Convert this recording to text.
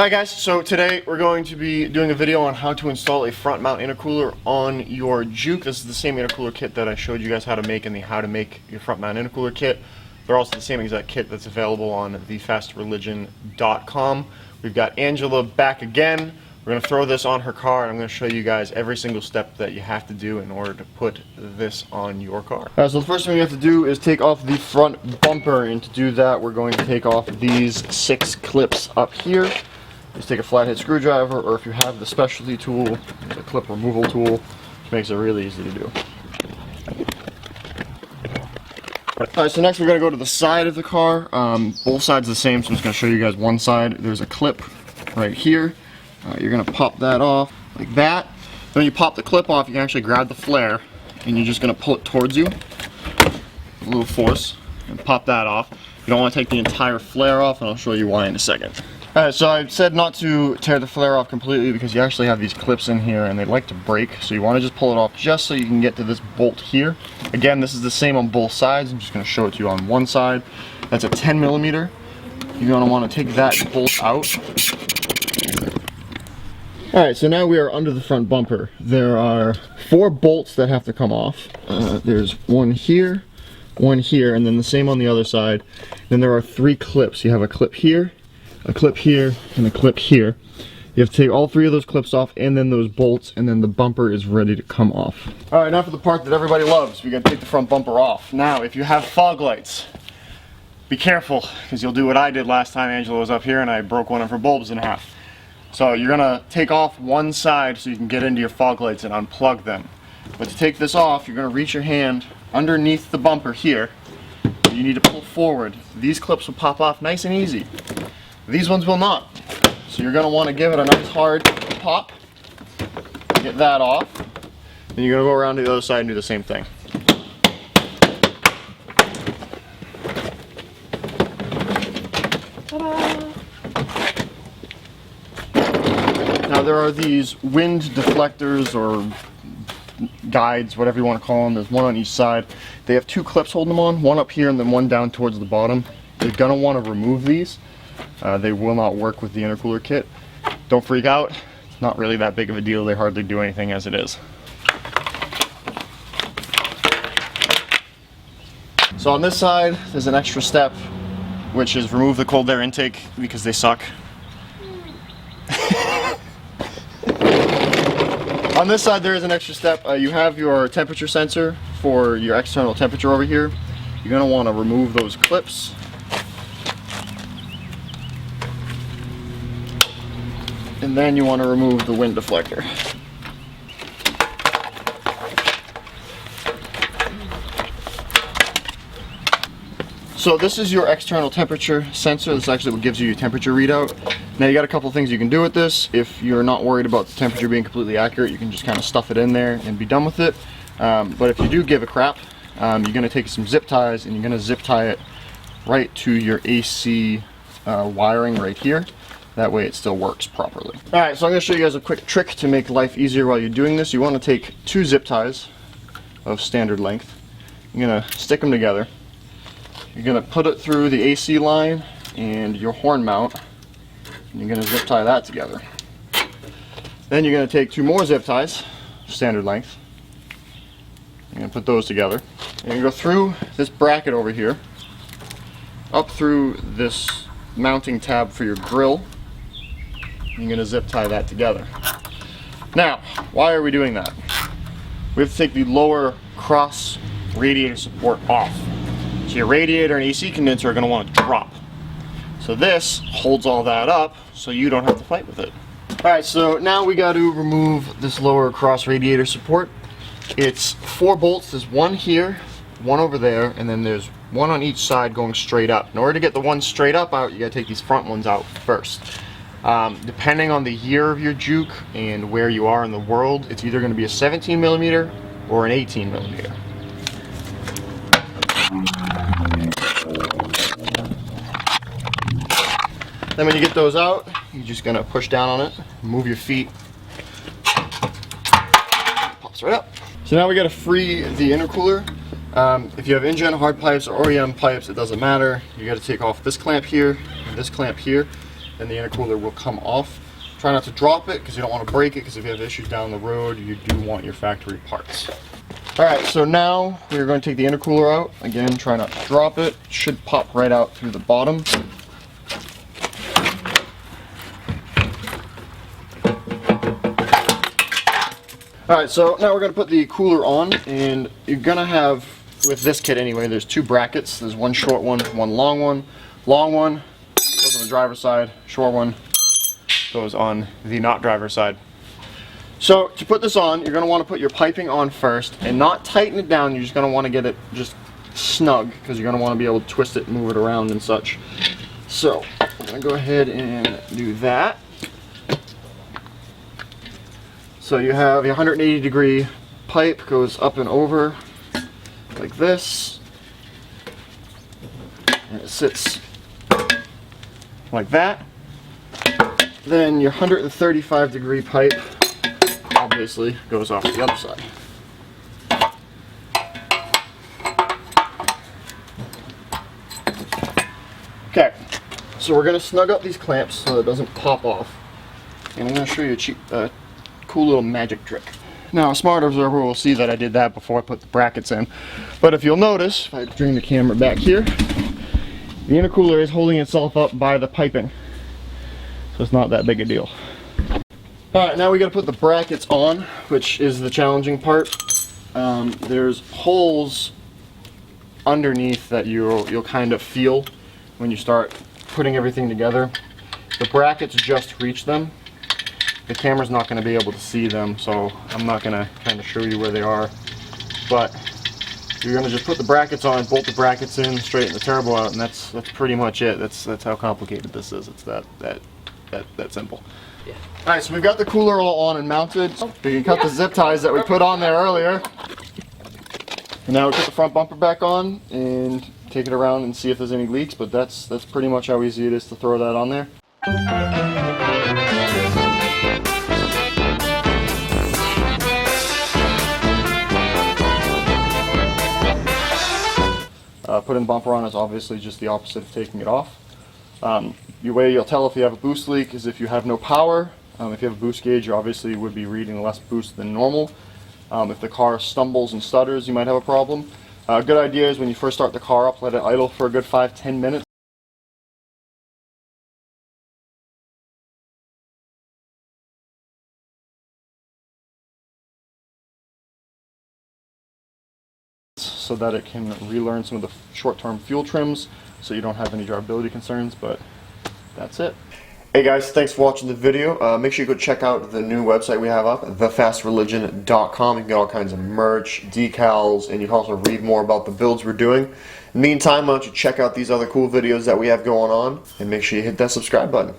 Alright guys, so today we're going to be doing a video on how to install a front mount intercooler on your Juke. This is the same intercooler kit that I showed you guys how to make in the How to Make Your Front Mount Intercooler kit. They're also the same exact kit that's available on thefastreligion.com. We've got Angela back again. We're going to throw this on her car and I'm going to show you guys every single step that you have to do in order to put this on your car. Alright, so the first thing we have to do is take off the front bumper, and to do that we're going to take off these 6 clips up here. Just take a flathead screwdriver, or if you have the specialty tool, the clip removal tool, which makes it really easy to do. Alright, so next we're going to go to the side of the car. Both sides are the same, so I'm just going to show you guys one side. There's a clip right here. You're going to pop that off like that. Then when you pop the clip off, you can actually grab the flare, and you're just going to pull it towards you. A little force, and pop that off. You don't want to take the entire flare off, and I'll show you why in a second. Alright, so I said not to tear the flare off completely because you actually have these clips in here and they like to break, so you want to just pull it off just so you can get to this bolt here. Again, this is the same on both sides. I'm just going to show it to you on one side. That's a 10mm. You're going to want to take that bolt out. Alright, so now we are under the front bumper. There are 4 bolts that have to come off. There's one here, and then the same on the other side. Then there are 3 clips. You have a clip here, a clip here, and a clip here. You have to take all 3 of those clips off and then those bolts, and then the bumper is ready to come off. Alright, now for the part that everybody loves. We gotta take the front bumper off. Now, if you have fog lights, be careful, because you'll do what I did last time Angela was up here and I broke one of her bulbs in half. So you're gonna take off one side so you can get into your fog lights and unplug them. But to take this off, you're gonna reach your hand underneath the bumper here. You need to pull forward. These clips will pop off nice and easy. These ones will not. So you're gonna wanna give it a nice hard pop. Get that off. Then you're gonna go around to the other side and do the same thing. Now there are these wind deflectors or guides, whatever you want to call them. There's one on each side. They have 2 clips holding them on, one up here and then one down towards the bottom. You're going to want to remove these. They will not work with the intercooler kit. Don't freak out. It's not really that big of a deal. They hardly do anything as it is. So on this side, there's an extra step, which is remove the cold air intake because they suck. On this side there is an extra step. You have your temperature sensor for your external temperature over here. You're going to want to remove those clips. And then you want to remove the wind deflector. So this is your external temperature sensor. This is actually what gives you your temperature readout. Now you got a couple things you can do with this. If you're not worried about the temperature being completely accurate, you can just kind of stuff it in there and be done with it. But if you do give a crap, you're going to take some zip ties and you're going to zip tie it right to your AC wiring right here. That way it still works properly. Alright, so I'm going to show you guys a quick trick to make life easier while you're doing this. You want to take 2 zip ties of standard length. You're going to stick them together. You're going to put it through the AC line and your horn mount. And you're going to zip tie that together. Then you're going to take 2 more zip ties, standard length. You're going to put those together. And you're going to go through this bracket over here, up through this mounting tab for your grill. You're going to zip tie that together. Now, why are we doing that? We have to take the lower cross radiator support off. So your radiator and AC condenser are going to want to drop. So this holds all that up so you don't have to fight with it. Alright, so now we got to remove this lower cross radiator support. It's 4 bolts. There's one here, one over there, and then there's one on each side going straight up. In order to get the one straight up out, you got to take these front ones out first. Depending on the year of your Juke and where you are in the world, it's either going to be a 17mm or an 18mm. Then when you get those out, you're just going to push down on it, move your feet, pops right up. So now we got to free the intercooler. If you have InGen hard pipes or OEM pipes, it doesn't matter. You got to take off this clamp here and this clamp here. and the intercooler will come off. Try not to drop it because you don't want to break it, because if you have issues down the road, you do want your factory parts. Alright, so now we're going to take the intercooler out. Again, try not to drop it. It should pop right out through the bottom. Alright, so now we're going to put the cooler on, and you're going to have, with this kit anyway, there's two brackets. There's one short one, one long one. Long one goes on the driver's side, short one goes on the not driver's side. So to put this on, you're going to want to put your piping on first and not tighten it down. You're just going to want to get it just snug, because you're going to want to be able to twist it and move it around and such. So I'm going to go ahead and do that. So you have your 180-degree pipe goes up and over like this, and it sits like that. Then your 135-degree pipe obviously goes off the other side. Okay, so we're going to snug up these clamps so it doesn't pop off, and I'm going to show you a cheap cool little magic trick. Now, a smart observer will see that I did that before I put the brackets in. But if you'll notice, if I bring the camera back here, the intercooler is holding itself up by the piping. So it's not that big a deal. Alright, now we got to put the brackets on, which is the challenging part. There's holes underneath that you'll kind of feel when you start putting everything together. The brackets just reach them. The camera's not going to be able to see them, so I'm not going to kind of show you where they are. But you're going to just put the brackets on, bolt the brackets in, straighten the turbo out, and that's pretty much it. That's how complicated this is. It's that simple. Yeah. All right, so we've got the cooler all on and mounted. We can cut the zip ties that we put on there earlier. And now we put the front bumper back on and take it around and see if there's any leaks. But that's pretty much how easy it is to throw that on there. Putting the bumper on is obviously just the opposite of taking it off. The way you'll tell if you have a boost leak is if you have no power. If you have a boost gauge, you obviously would be reading less boost than normal. If the car stumbles and stutters, you might have a problem. A good idea is when you first start the car up, let it idle for a good 5-10 minutes. So that it can relearn some of the short-term fuel trims, so you don't have any drivability concerns. But that's it. Hey guys, thanks for watching the video. Make sure you go check out the new website we have up, thefastreligion.com. You can get all kinds of merch, decals, and you can also read more about the builds we're doing. In the meantime, why don't you check out these other cool videos that we have going on, and make sure you hit that subscribe button.